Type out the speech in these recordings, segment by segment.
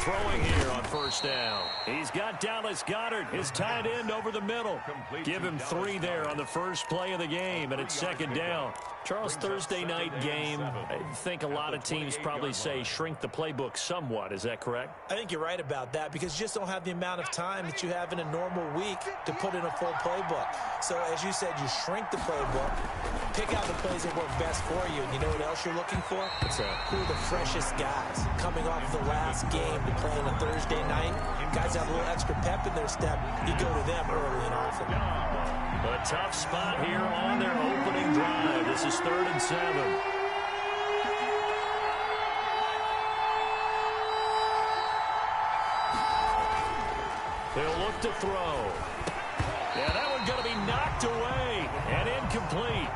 throwing here on first down. He's got Dallas Goedert, his tight end, over the middle. Give him 3 there on the first play of the game, and it's second down. Charles, Thursday night game, I think a lot of teams probably say shrink the playbook somewhat. Is that correct? I think you're right about that because you just don't have the amount of time that you have in a normal week to put in a full playbook. So, as you said, you shrink the playbook, pick out the plays that work best for you. And you know what else you're looking for? What's that? Who are the freshest guys coming off the last game to play on a Thursday night? Guys have a little extra pep in their step. You go to them early and often. A tough spot here on their opening drive. This is 3rd and 7. They'll look to throw. Yeah, that one's going to be knocked away and incomplete.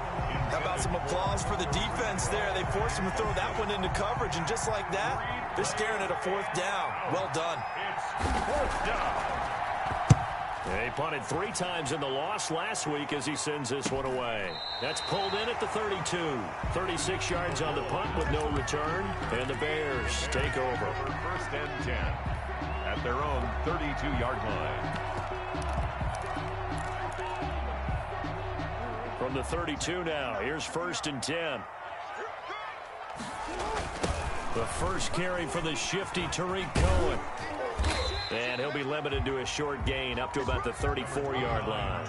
How about some applause for the defense there? They forced him to throw that one into coverage, and just like that, they're staring at a 4th down. Well done. It's 4th down. They punted 3 times in the loss last week as he sends this one away. That's pulled in at the 32. 36 yards on the punt with no return, and the Bears take over. 1st and 10 at their own 32-yard line. From the 32 now, here's 1st and 10. The first carry for the shifty Tariq Cohen. And he'll be limited to a short gain up to about the 34-yard line.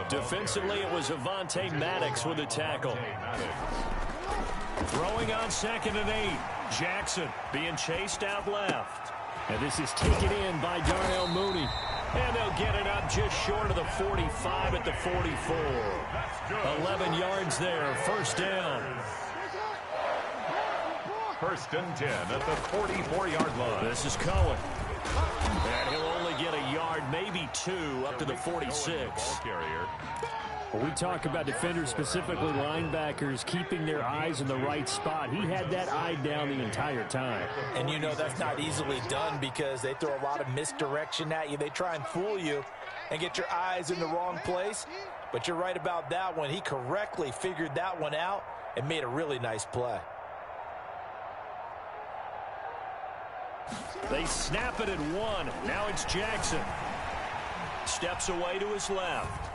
Defensively, it was Avonte Maddox with a tackle. Throwing on 2nd and 8. Jackson being chased out left. And this is taken in by Darnell Mooney. And they'll get it up just short of the 45 at the 44. 11 yards there, 1st down. 1st and 10 at the 44-yard line. This is Cohen. And he'll only get a yard, maybe 2, up to the 46. When we talk about defenders, specifically linebackers, keeping their eyes in the right spot, he had that eye down the entire time. And you know that's not easily done because they throw a lot of misdirection at you. They try and fool you and get your eyes in the wrong place. But you're right about that one. He correctly figured that one out and made a really nice play. They snap it at 1. Now it's Jackson. Steps away to his left.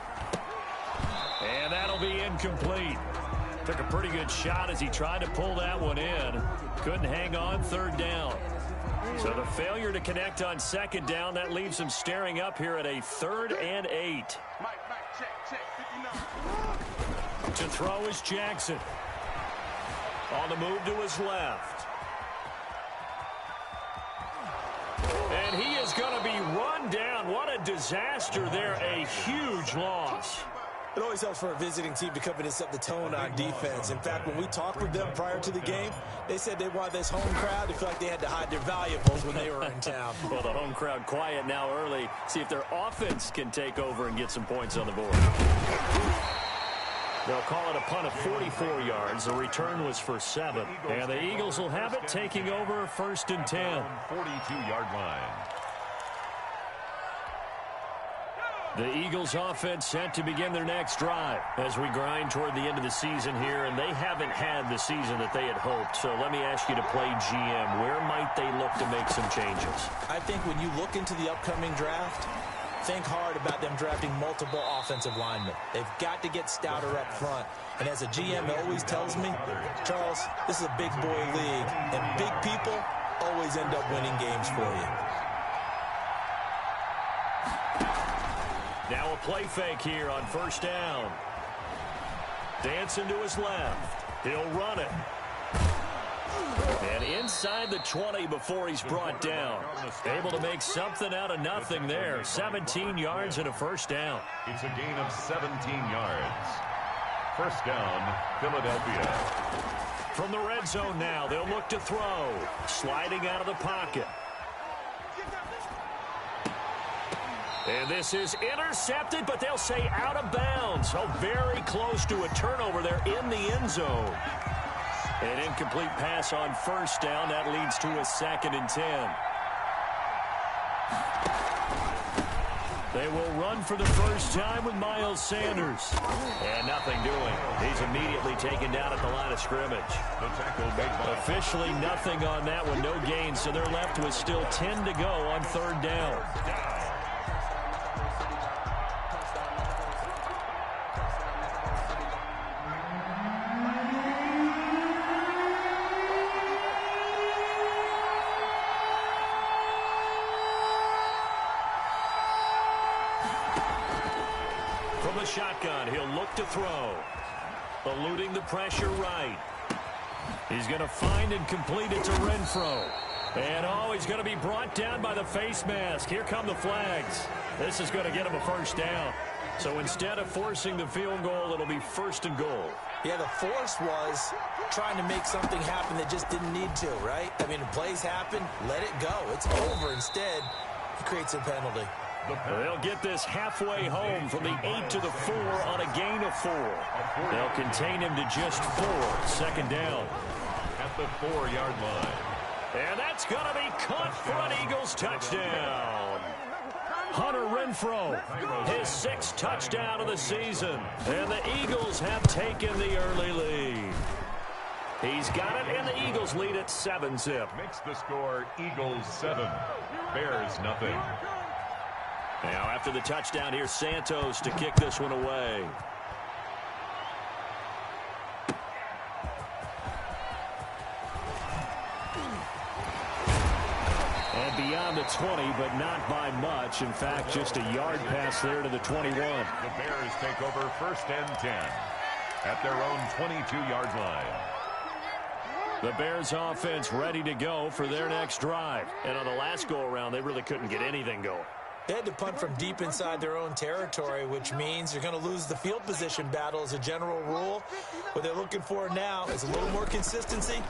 And that'll be incomplete. Took a pretty good shot as he tried to pull that one in. Couldn't hang on, 3rd down. So the failure to connect on 2nd down, that leaves him staring up here at a 3rd and 8. To throw is Jackson. On the move to his left. And he is going to be run down. What a disaster there. A huge loss. It always helps for a visiting team to come in and set the tone on defense. In fact, when we talked with them prior to the game, they said they wanted this home crowd to feel like they had to hide their valuables when they were in town. Well, the home crowd quiet now early. See if their offense can take over and get some points on the board. They'll call it a punt of 44 yards. The return was for 7. And the Eagles will have it, taking over 1st and 10. 42-yard line. The Eagles offense set to begin their next drive as we grind toward the end of the season here, and they haven't had the season that they had hoped. So let me ask you to play GM. Where might they look to make some changes? I think when you look into the upcoming draft, think hard about them drafting multiple offensive linemen. They've got to get stouter up front. And as a GM always tells me, Charles, this is a big boy league, and big people always end up winning games for you. Now a play fake here on 1st down. Dancing to his left. He'll run it. And inside the 20 before he's brought down. Able to make something out of nothing there. 17 yards and a 1st down. It's a gain of 17 yards. 1st down, Philadelphia. From the red zone now, they'll look to throw. Sliding out of the pocket. And this is intercepted, but they'll say out of bounds. So very close to a turnover there in the end zone. An incomplete pass on 1st down. That leads to a 2nd and 10. They will run for the first time with Miles Sanders. And nothing doing. He's immediately taken down at the line of scrimmage. The tackle made by Officially nothing on that one, no gain, so they're left with still 10 to go on third down. From the shotgun, he'll look to throw. Eluding the pressure right. He's going to find and complete it to Renfro. And, oh, he's going to be brought down by the face mask. Here come the flags. This is going to get him a first down. So instead of forcing the field goal, it'll be first and goal. Yeah, the force was trying to make something happen that just didn't need to, right? I mean, plays happen, let it go. It's over. Instead, he creates a penalty. They'll get this halfway home from the 8 to the 4 on a gain of 4. They'll contain him to just 4. Second down. at the 4-yard line. And that's going to be caught for an Eagles touchdown. Hunter Renfro, his 6th touchdown of the season. And the Eagles have taken the early lead. He's got it, and the Eagles lead at 7-zip. Makes the score Eagles 7, Bears nothing. Now after the touchdown, here's Santos to kick this one away. And beyond the 20, but not by much. In fact, just a yard pass there to the 21. The Bears take over 1st and 10 at their own 22-yard line. The Bears offense ready to go for their next drive. And on the last go-around, they really couldn't get anything going. They had to punt from deep inside their own territory, which means you're going to lose the field position battle as a general rule. What they're looking for now is a little more consistency,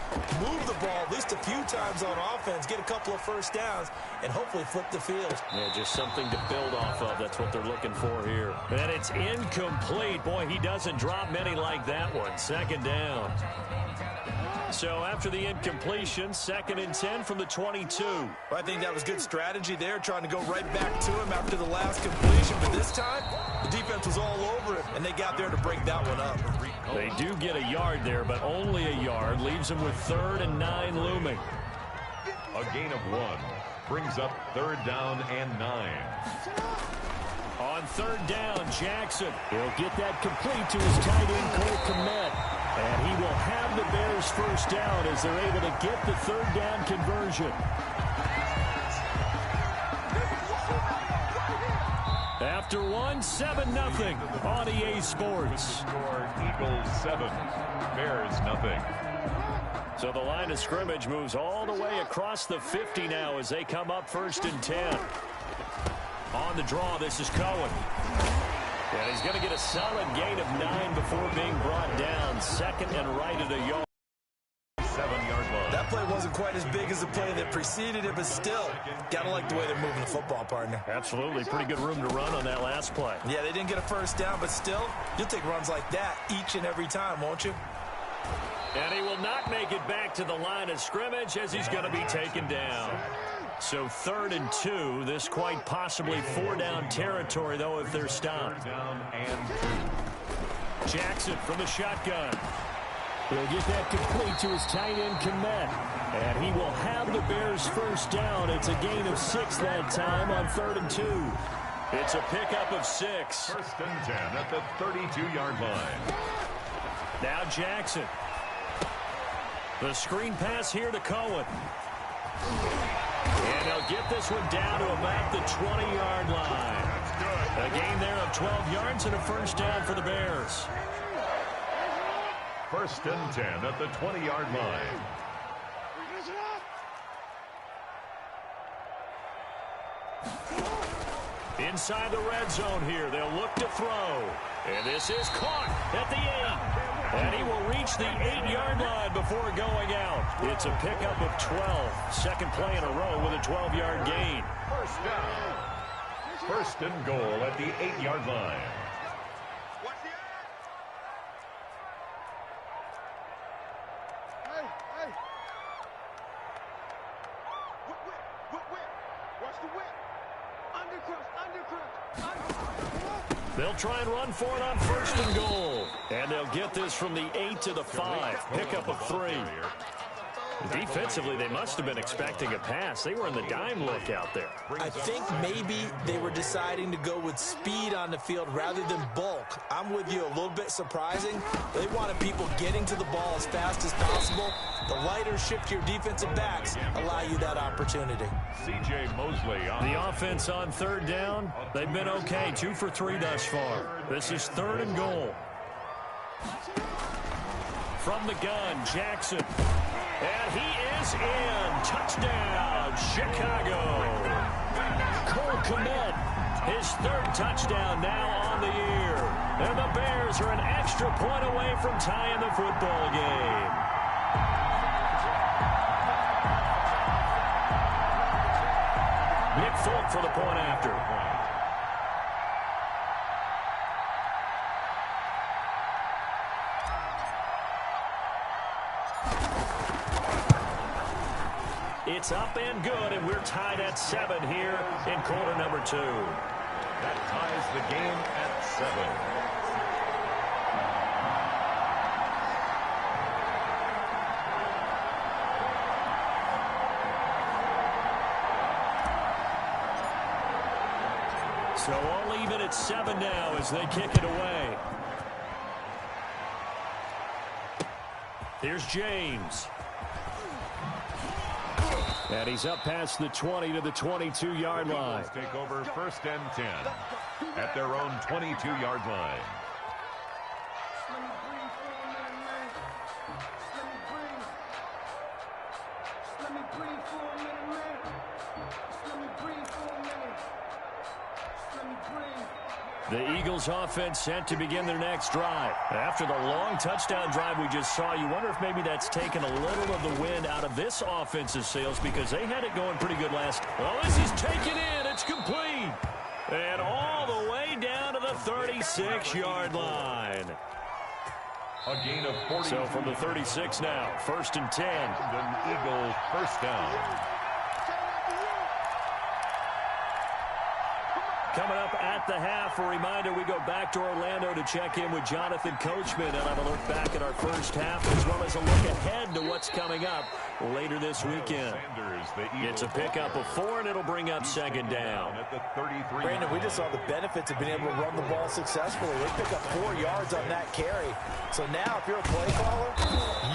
move the ball at least a few times on offense, get a couple of first downs, and hopefully flip the field. Yeah, just something to build off of. That's what they're looking for here. And it's incomplete. Boy, he doesn't drop many like that one. 2nd down. So after the incompletion, 2nd and 10 from the 22. Well, I think that was good strategy there, trying to go right back to him after the last completion. But this time, the defense was all over him, and they got there to break that one up. They do get a yard there, but only a yard. Leaves them with 3rd and 9 looming. A gain of 1 brings up 3rd down and 9. On 3rd down, Jackson. He'll get that complete to his tight end, Cole Kmet. And he will have the Bears first down as they're able to get the 3rd down conversion. After one, 7-0 on EA Sports. Score Eagles 7, Bears nothing. So the line of scrimmage moves all the way across the 50 now as they come up 1st and 10. On the draw, this is Cohen. And he's going to get a solid gain of 9 before being brought down. 2nd and right at a yard. 7-yard line. That play wasn't quite as big as the play that preceded it, but still, got to like the way they're moving the football, partner. Absolutely. Pretty good room to run on that last play. Yeah, they didn't get a first down, but still, you'll take runs like that each and every time, won't you? And he will not make it back to the line of scrimmage as he's going to be taken down. So 3rd and 2. This quite possibly 4-down territory, though, if they're stopped. 3rd down and 2. Jackson from the shotgun. He'll get that complete to his tight end, Kmet. And he will have the Bears first down. It's a gain of 6 that time on 3rd and 2. It's a pickup of 6. 1st and 10 at the 32-yard line. Now Jackson. The screen pass here to Cohen. And they'll get this one down to about the 20-yard line. A gain there of 12 yards and a first down for the Bears. 1st and 10 at the 20-yard line. Inside the red zone here, they'll look to throw. And this is caught at the 8. And he will reach the 8-yard line before going out. It's a pickup of 12. 2nd play in a row with a 12-yard gain. First down. 1st and goal at the 8-yard line. They'll try and run for it on 1st and goal. And they'll get this from the 8 to the 5. Pickup of 3. Defensively, they must have been expecting a pass. They were in the dime look out there. I think maybe they were deciding to go with speed on the field rather than bulk. I'm with you, a little bit surprising. They wanted people getting to the ball as fast as possible. The lighter, shiftier defensive backs allow you that opportunity. C.J. Mosley on the offense on 3rd down. They've been okay, 2 for 3 thus far. This is 3rd and goal. From the gun, Jackson. And he is in. Touchdown, Chicago. Cole Kmet, his 3rd touchdown now on the year. And the Bears are an extra point away from tying the football game. Nick Folk for the point after. It's up and good, and we're tied at 7 here in quarter number 2. That ties the game at 7. So all even at 7 now as they kick it away. Here's James. And he's up past the 20 to the 22-yard line. Take over 1st and 10 at their own 22-yard line. The Eagles offense set to begin their next drive. After the long touchdown drive we just saw, you wonder if maybe that's taken a little of the wind out of this offense's sails because they had it going pretty good last. Well, this is taken in. It's complete. And all the way down to the 36-yard line. A gain of 40. So from the 36 now, 1st and 10. The Eagles 1st down. Coming up at the half, a reminder, we go back to Orlando to check in with Jonathan Coachman and have a look back at our first half as well as a look ahead to what's coming up later this weekend. It's a pickup of 4, and it'll bring up 2nd down. Brandon, we just saw the benefits of being able to run the ball successfully. They pick up 4 yards on that carry. So now, if you're a play caller,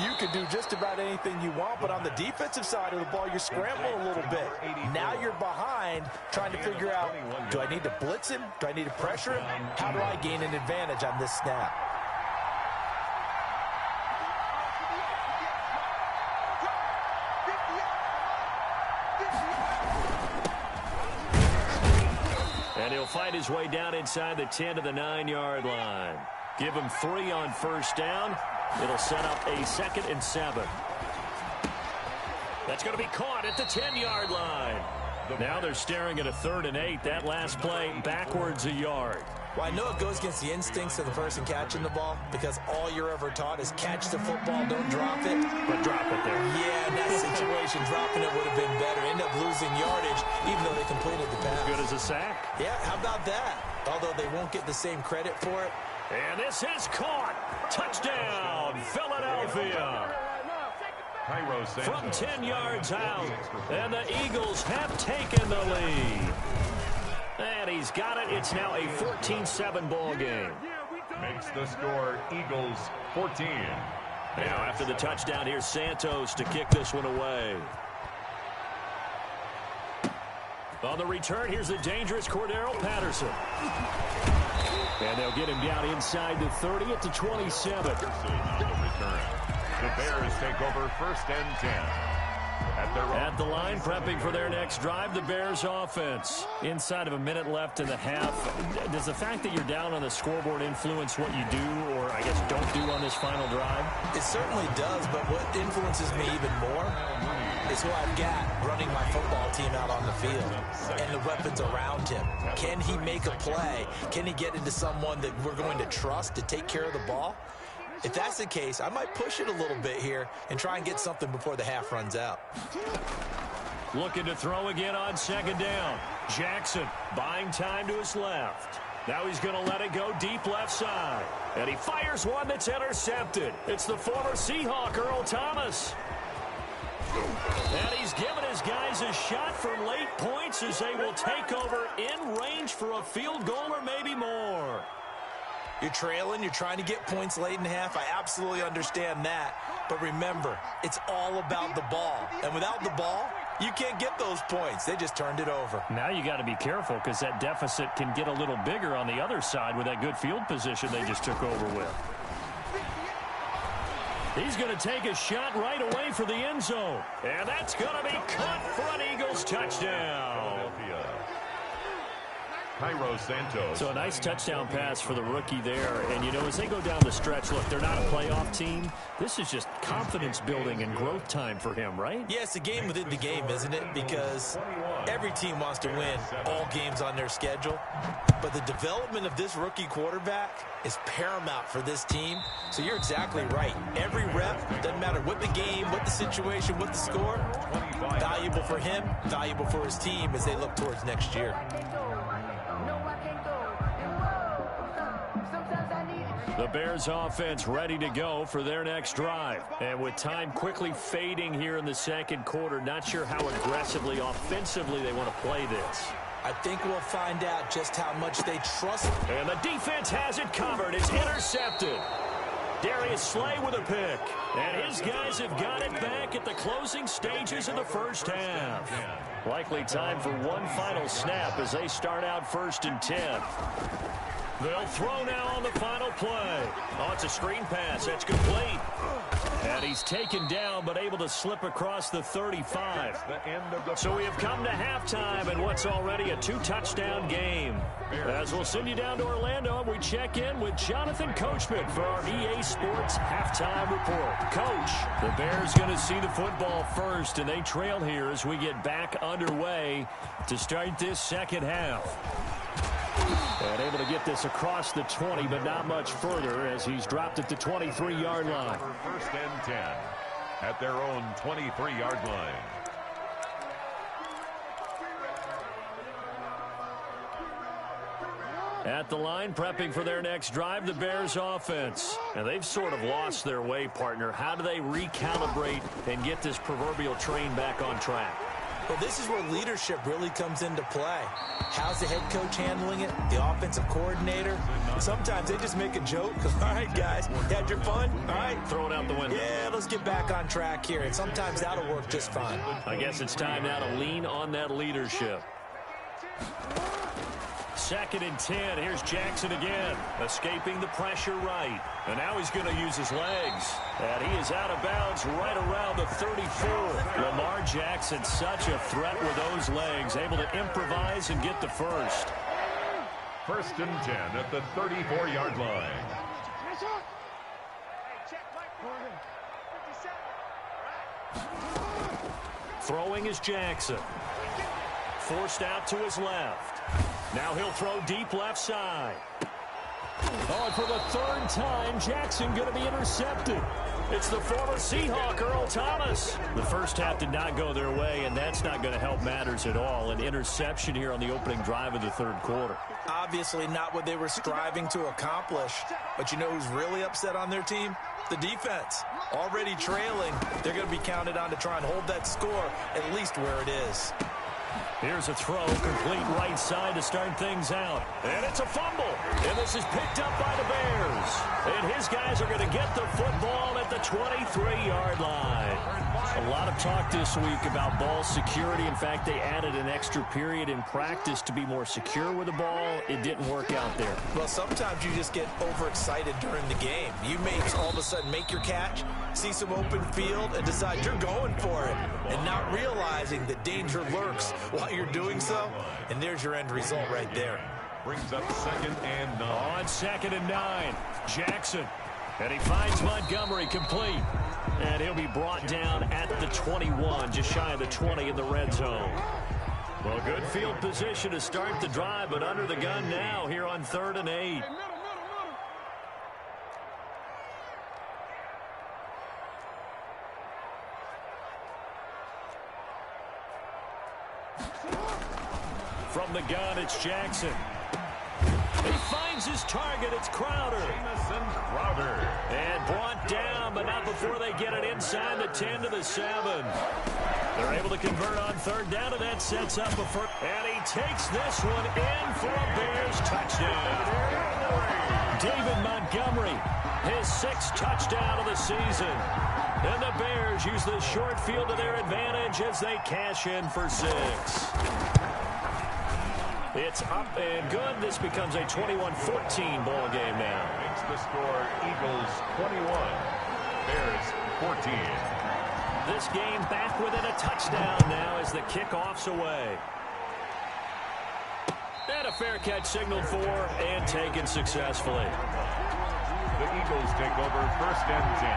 you can do just about anything you want, but on the defensive side of the ball, you're scrambling a little bit. Now you're behind, trying to figure out, do I need to blitz him? Do I need to pressure him? How do I gain an advantage on this snap? And he'll fight his way down inside the 10 to the 9-yard line. Give him 3 on 1st down. It'll set up a 2nd and 7. That's going to be caught at the 10-yard line. Now they're staring at a 3rd and 8. That last play backwards a yard. Well, I know it goes against the instincts of the person catching the ball because all you're ever taught is catch the football, don't drop it. But drop it there. Yeah, in that situation, dropping it would have been better. End up losing yardage even though they completed the pass. As good as a sack. Yeah, how about that? Although they won't get the same credit for it. And this is caught. Touchdown, Philadelphia. From 10 yards out, and the Eagles have taken the lead. And he's got it. It's now a 14-7 ball game. Makes the score Eagles 14. Now after the touchdown, here's Santos to kick this one away. On the return, here's the dangerous Cordero Patterson. And they'll get him down inside the 30 at the 27. The Bears take over 1st and 10. At the line, prepping for their next drive, the Bears offense. Inside of a minute left in the half. Does the fact that you're down on the scoreboard influence what you do, or I guess don't do on this final drive? It certainly does, but what influences me even more is who I've got running my football team out on the field and the weapons around him. Can he make a play? Can he get into someone that we're going to trust to take care of the ball? If that's the case, I might push it a little bit here and try and get something before the half runs out. Looking to throw again on 2nd down. Jackson buying time to his left. Now he's going to let it go deep left side. And he fires one that's intercepted. It's the former Seahawk, Earl Thomas. And he's given his guys a shot for late points as they will take over in range for a field goal or maybe more. You're trailing, you're trying to get points late in half. I absolutely understand that. But remember, it's all about the ball. And without the ball, you can't get those points. They just turned it over. Now you got to be careful because that deficit can get a little bigger on the other side with that good field position they just took over with. He's going to take a shot right away for the end zone. And that's going to be caught for an Eagles touchdown. Cairo Santos. So a nice touchdown pass for the rookie there. And, you know, as they go down the stretch, look, they're not a playoff team. This is just confidence building and growth time for him, right? Yeah, it's a game within the game, isn't it? Because every team wants to win all games on their schedule. But the development of this rookie quarterback is paramount for this team. So you're exactly right. Every rep, doesn't matter what the game, what the situation, what the score, valuable for him, valuable for his team as they look towards next year. The Bears offense ready to go for their next drive. And with time quickly fading here in the second quarter, not sure how aggressively, offensively they want to play this. I think we'll find out just how much they trust. And the defense has it covered. It's intercepted. Darius Slay with a pick. And his guys have got it back at the closing stages of the first half. Likely time for one final snap as they start out 1st and 10. They'll throw now on the final play. Oh, it's a screen pass. That's complete. And he's taken down but able to slip across the 35. So we have come to halftime in what's already a 2-touchdown game. As we'll send you down to Orlando, we check in with Jonathan Coachman for our EA Sports Halftime Report. Coach, the Bears going to see the football first, and they trail here as we get back underway to start this second half. And able to get this across the 20, but not much further as he's dropped at the 23-yard line. 1st and 10 at their own 23-yard line. At the line, prepping for their next drive, the Bears offense. And they've sort of lost their way, partner. How do they recalibrate and get this proverbial train back on track? Well, this is where leadership really comes into play. How's the head coach handling it? The offensive coordinator? Sometimes they just make a joke. All right, guys, had your fun? All right. Throw it out the window. Yeah, let's get back on track here. And sometimes that'll work just fine. I guess it's time now to lean on that leadership. 2nd and 10. Here's Jackson again, escaping the pressure right. And now he's going to use his legs. And he is out of bounds right around the 34. Lamar Jackson, such a threat with those legs, able to improvise and get the first. 1st and 10 at the 34-yard line. Throwing is Jackson. Forced out to his left. Now he'll throw deep left side. Oh, and for the 3rd time, Jackson going to be intercepted. It's the former Seahawk, Earl Thomas. The first half did not go their way, and that's not going to help matters at all. An interception here on the opening drive of the 3rd quarter. Obviously not what they were striving to accomplish. But you know who's really upset on their team? The defense. Already trailing, they're going to be counted on to try and hold that score at least where it is. Here's a throw, complete right side to start things out. And it's a fumble. And this is picked up by the Bears. And his guys are going to get the football at the 23-yard line. A lot of talk this week about ball security. In fact, they added an extra period in practice to be more secure with the ball. It didn't work out there. Well, sometimes you just get overexcited during the game. You may all of a sudden make your catch, see some open field, and decide you're going for it, and not realizing that danger lurks while you're doing so. And there's your end result right there. Brings up 2nd and 9. On 2nd and 9, Jackson. And he finds Montgomery complete. And he'll be brought down at the 21, just shy of the 20 in the red zone. Well, good field position to start the drive, but under the gun now here on 3rd and 8. From the gun, it's Jackson. He finds his target. It's Crowder. And brought down, but not before they get it inside the 10 to the 7. They're able to convert on third down, and that sets up a first. And he takes this one in for a Bears touchdown. David Montgomery, his 6th touchdown of the season. And the Bears use the short field to their advantage as they cash in for 6. It's up and good. This becomes a 21-14 ball game now. Makes the score Eagles 21, Bears 14. This game back within a touchdown now as the kickoff's away. And a fair catch signaled for and taken successfully. The Eagles take over 1st and 10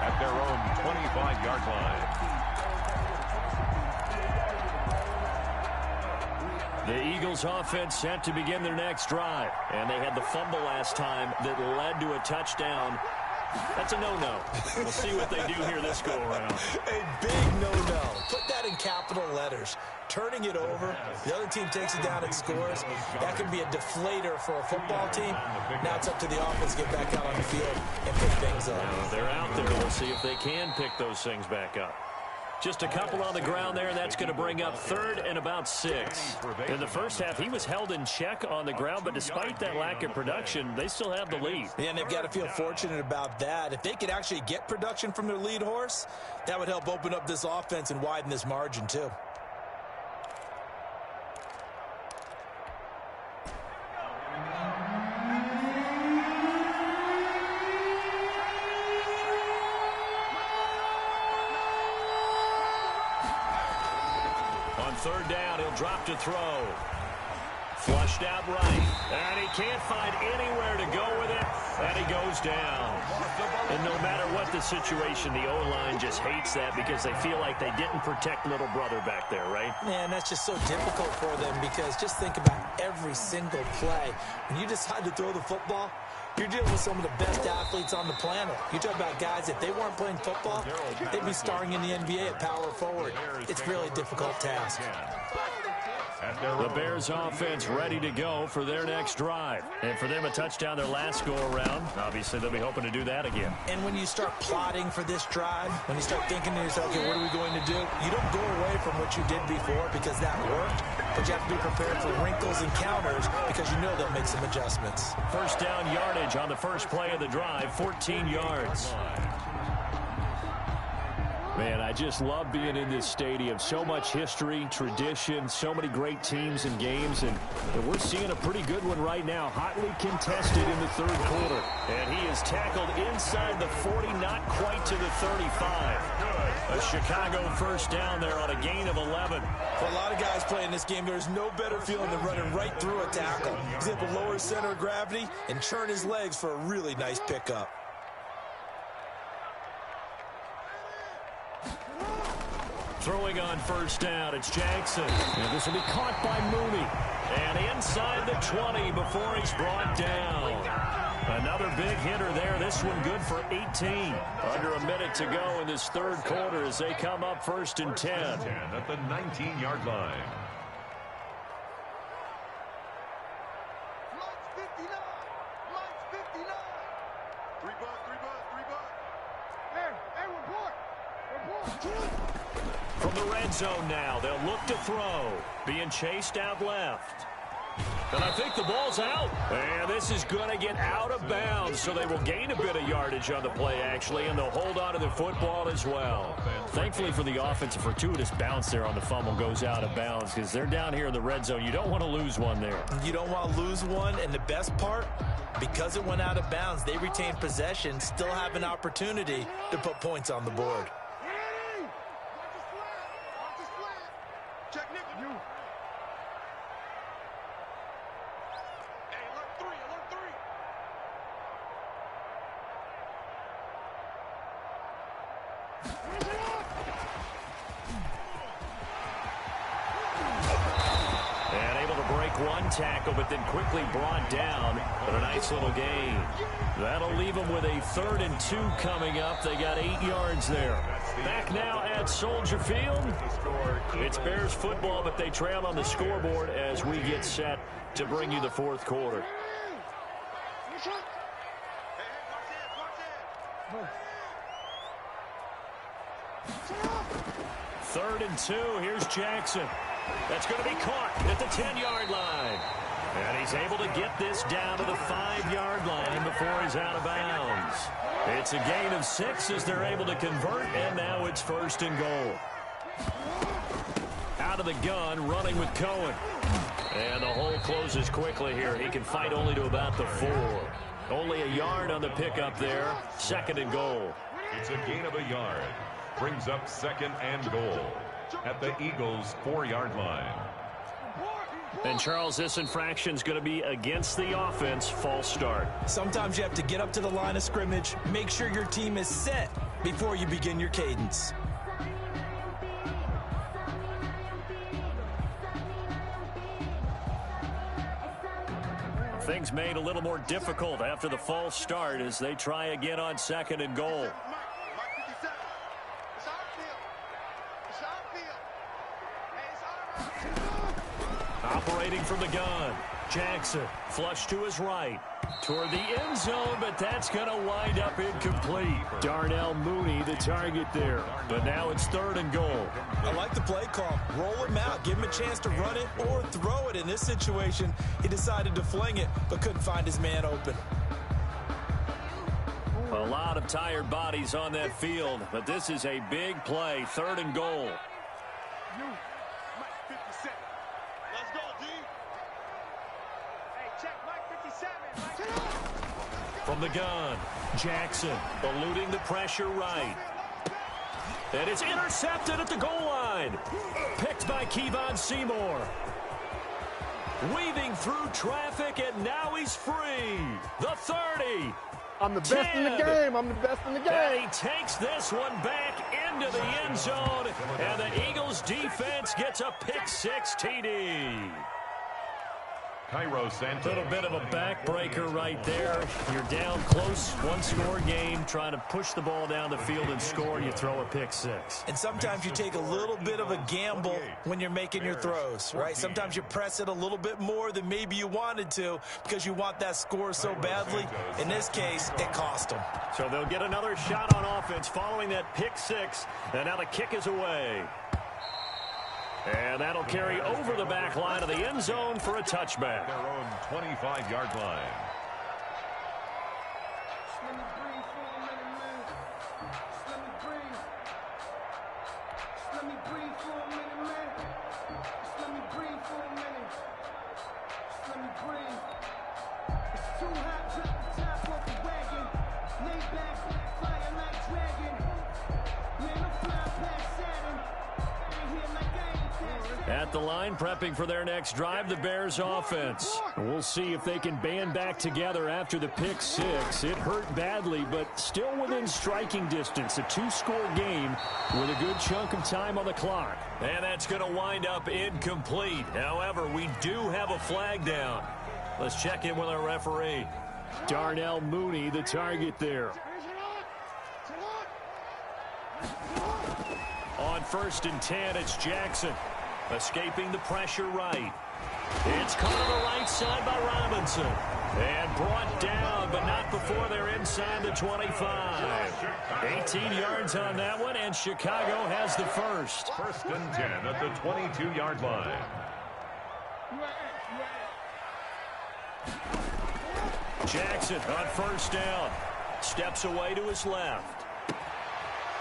at their own 25-yard line. The Eagles offense set to begin their next drive. And they had the fumble last time that led to a touchdown. That's a no-no. We'll see what they do here this go-around. A big no-no. Put that in capital letters. Turning it over, the other team takes it down and scores. That can be a deflator for a football team. Now it's up to the offense to get back out on the field and pick things up. Now, they're out there. We'll see if they can pick those things back up. Just a couple on the ground there, and that's going to bring up 3rd and about 6. In the first half, he was held in check on the ground, but despite that lack of production, they still have the lead. Yeah, and they've got to feel fortunate about that. If they could actually get production from their lead horse, that would help open up this offense and widen this margin too. Third down, he'll drop to throw. Flushed out right. And he can't find anywhere to go with it. And he goes down. And no matter what the situation, the O-line just hates that because they feel like they didn't protect little brother back there, right? Man, that's just so difficult for them because just think about every single play. When you decide to throw the football, you're dealing with some of the best athletes on the planet. You talk about guys, if they weren't playing football, they'd be starring in the NBA at power forward. It's really a difficult task. The Bears offense ready to go for their next drive. And for them, a touchdown their last go-around. Obviously, they'll be hoping to do that again. And when you start plotting for this drive, when you start thinking to yourself, okay, what are we going to do? You don't go away from what you did before because that worked. But you have to be prepared for wrinkles and counters because you know they'll make some adjustments. First down yardage on the first play of the drive, 14 yards. Man, I just love being in this stadium. So much history, tradition, so many great teams and games, and we're seeing a pretty good one right now. Hotly contested in the third quarter. And he is tackled inside the 40, not quite to the 35. A Chicago first down there on a gain of 11. For a lot of guys playing this game, there's no better feeling than running right through a tackle. He's able to lower center of gravity and churn his legs for a really nice pickup. Throwing on first down, it's Jackson. And this will be caught by Mooney. And inside the 20 before he's brought down. Another big hitter there. This one good for 18. Under a minute to go in this third quarter as they come up 1st and 10. At the 19-yard line. From the red zone now, they'll look to throw. Being chased out left. And I think the ball's out. And this is going to get out of bounds, so they will gain a bit of yardage on the play, actually, and they'll hold on to the football as well. Thankfully for the offense, a fortuitous bounce there on the fumble goes out of bounds because they're down here in the red zone. You don't want to lose one there. You don't want to lose one, and the best part, because it went out of bounds, they retain possession, still have an opportunity to put points on the board. one tackle, but then quickly brought down. But a nice little gain. That'll leave them with a 3rd and 2 coming up. They got 8 yards there. Back now at Soldier Field. It's Bears football, but they trail on the scoreboard as we get set to bring you the 4th quarter. Third and 2. Here's Jackson. That's going to be caught at the 10-yard line. And he's able to get this down to the 5-yard line before he's out of bounds. It's a gain of 6 as they're able to convert, and now it's 1st and goal. Out of the gun, running with Cohen. And the hole closes quickly here. He can fight only to about the 4. Only a yard on the pickup there. 2nd and goal. It's a gain of a yard. Brings up 2nd and goal at the Eagles' 4-yard line. And, Charles, this infraction's going to be against the offense. False start. Sometimes you have to get up to the line of scrimmage, make sure your team is set before you begin your cadence. Things made a little more difficult after the false start as they try again on 2nd and goal. Operating from the gun, Jackson, flush to his right, toward the end zone, but that's going to wind up incomplete. Darnell Mooney, the target there, but now it's 3rd and goal. I like the play call. Roll him out, give him a chance to run it or throw it. In this situation, he decided to fling it, but couldn't find his man open. A lot of tired bodies on that field, but this is a big play, 3rd and goal. From the gun, Jackson eluding the pressure right. And it's intercepted at the goal line. Picked by Kevon Seymour. Weaving through traffic, and now he's free. The 30. I'm the best in the game. I'm the best in the game. And he takes this one back into the end zone. And the Eagles defense gets a pick-6 TD. Cairo Santos. A little bit of a backbreaker right there. You're down close, one-score game, trying to push the ball down the field and score, and you throw a pick-6. And sometimes you take a little bit of a gamble when you're making your throws, right? Sometimes you press it a little bit more than maybe you wanted to because you want that score so badly. In this case, it cost them. So they'll get another shot on offense following that pick-6, and now the kick is away. And that'll carry over the back line of the end zone for a touchback. Their own 25-yard line. At the line, prepping for their next drive, the Bears offense. We'll see if they can band back together after the pick-6. It hurt badly, but still within striking distance. A 2-score game with a good chunk of time on the clock. And that's going to wind up incomplete. However, we do have a flag down. Let's check in with our referee. Darnell Mooney, the target there. On 1st and 10, it's Jackson. Escaping the pressure right. It's caught on the right side by Robinson. And brought down, but not before they're inside the 25. 18 yards on that one, and Chicago has the first. 1st and 10 at the 22-yard line. Jackson on 1st down. Steps away to his left.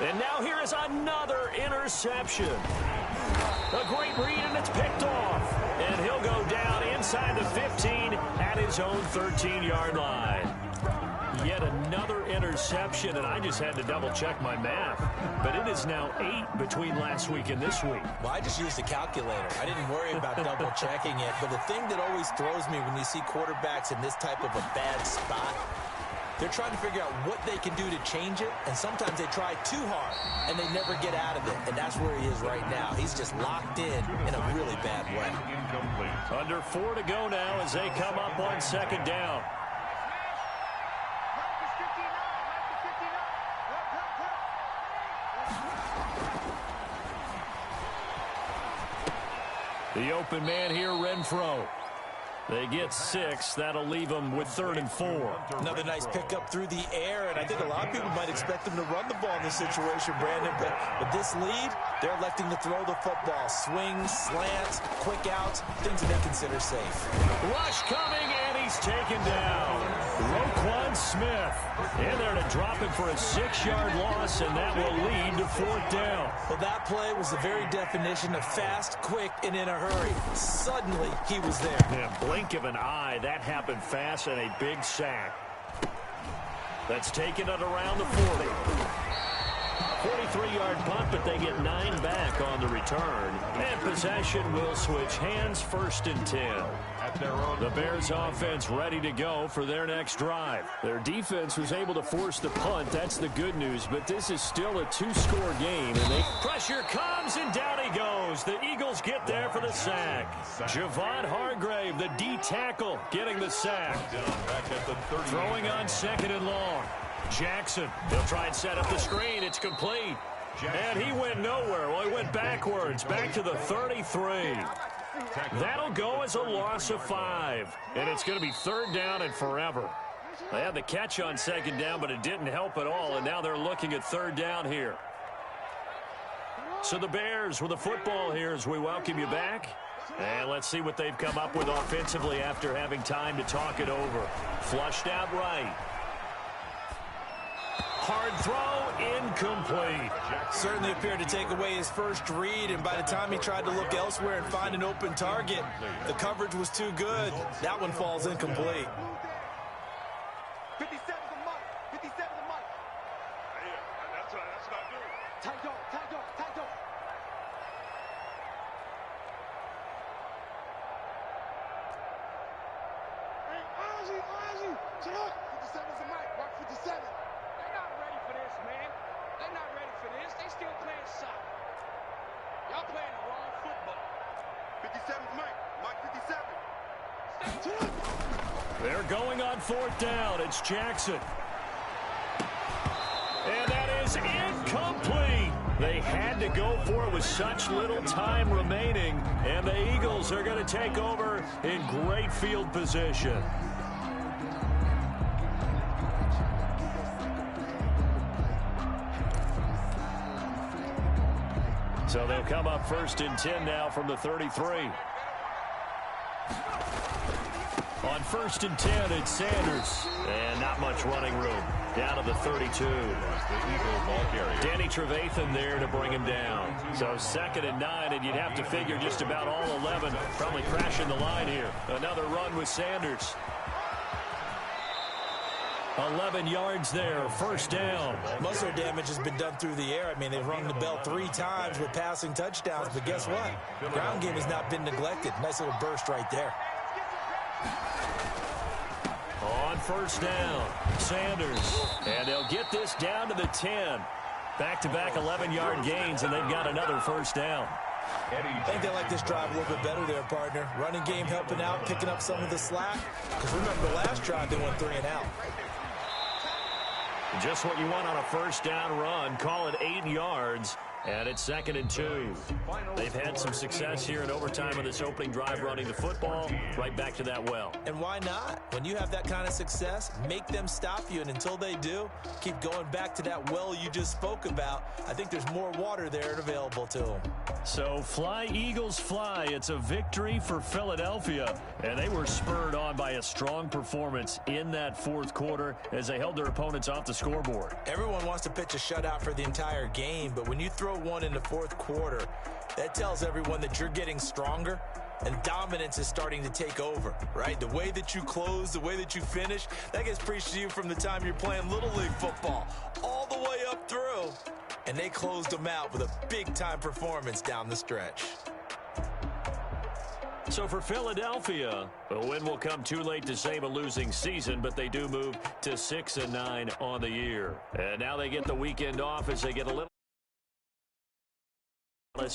And now here is another interception. A great read, and it's picked off. And he'll go down inside the 15 at his own 13-yard line. Yet another interception, and I just had to double-check my math. But it is now 8 between last week and this week. Well, I just used a calculator. I didn't worry about double-checking it. But the thing that always throws me when you see quarterbacks in this type of a bad spot They're trying to figure out what they can do to change it, and sometimes they try too hard, and they never get out of it, and that's where he is right now. He's just locked in a really bad way. Under 4 to go now as they come up on second down. The open man here, Renfro. They get 6. That'll leave them with 3rd and 4. Another nice pickup through the air, and I think a lot of people might expect them to run the ball in this situation, Brandon. But with this lead, they're electing to throw the football. Swings, slants, quick outs, things that they consider safe. Rush coming, and he's taken down. Roquan Smith in there to drop it for a 6-yard loss, and that will lead to 4th down. Well, that play was the very definition of fast, quick, and in a hurry. Suddenly, he was there. Yeah, blink of an eye, that happened fast, and a big sack. That's taken it around the 40. 43-yard punt, but they get 9 back on the return. And possession will switch hands, 1st and 10. The Bears offense ready to go for their next drive. Their defense was able to force the punt. That's the good news, but this is still a 2-score game. And pressure comes, and down he goes. The Eagles get there for the sack. Javon Hargrave, the D tackle, getting the sack. Throwing on 2nd and long. Jackson, he'll try and set up the screen. It's complete. And he went nowhere. Well, he went backwards, back to the 33. That'll go as a loss of 5. And it's going to be 3rd down and forever. They had the catch on 2nd down, but it didn't help at all. And now they're looking at 3rd down here. So the Bears with the football here as we welcome you back. And let's see what they've come up with offensively after having time to talk it over. Flushed out right. Hard throw, incomplete. Certainly appeared to take away his first read, and by the time he tried to look elsewhere and find an open target, the coverage was too good. That one falls incomplete. 57's a mark. 57's a mark. Yeah, that's not good. Tight dog, tight dog, tight dog. Hey, Ozzy, chill out. 57's a mark. Mark 57. They're not ready for this, man. They're not ready for this. They still playing soccer. Y'all playing the wrong football. 57's Mike. Mike 57. They're going on 4th down. It's Jackson. And that is incomplete. They had to go for it with such little time remaining. And the Eagles are going to take over in great field position. So they'll come up 1st and 10 now from the 33. On 1st and 10, it's Sanders. And not much running room. Down to the 32. Danny Trevathan there to bring him down. So 2nd and 9, and you'd have to figure just about all 11 probably crashing the line here. Another run with Sanders. 11 yards there, 1st down. Most of their damage has been done through the air. I mean, they've rung the bell 3 times with passing touchdowns, but guess what? Ground game has not been neglected. Nice little burst right there. On 1st down, Sanders. And they'll get this down to the 10. Back-to-back 11-yard gains, and they've got another 1st down. I think they like this drive a little bit better there, partner. Running game helping out, picking up some of the slack. Because remember, the last drive they went 3 and out. Just what you want on a 1st down run. Call it 8 yards. And it's 2nd and 2. They've had some success here in overtime on this opening drive running the football. Right back to that well. And why not? When you have that kind of success, make them stop you. And until they do, keep going back to that well you just spoke about. I think there's more water there available to them. So fly, Eagles, fly. It's a victory for Philadelphia. And they were spurred on by a strong performance in that 4th quarter as they held their opponents off the scoreboard. Everyone wants to pitch a shutout for the entire game, but when you throw one in the 4th quarter, that tells everyone that you're getting stronger and dominance is starting to take over, right? The way that you close, the way that you finish, that gets preached to you from the time you're playing Little League football all the way up through. And they closed them out with a big-time performance down the stretch. So for Philadelphia, a win will come too late to save a losing season, but they do move to 6-9 on the year. And now they get the weekend off as they get a little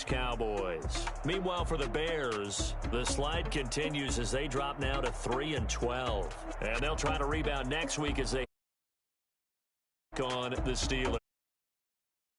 Cowboys. Meanwhile, for the Bears, the slide continues as they drop now to 3-12. And they'll try to rebound next week as they on the Steelers.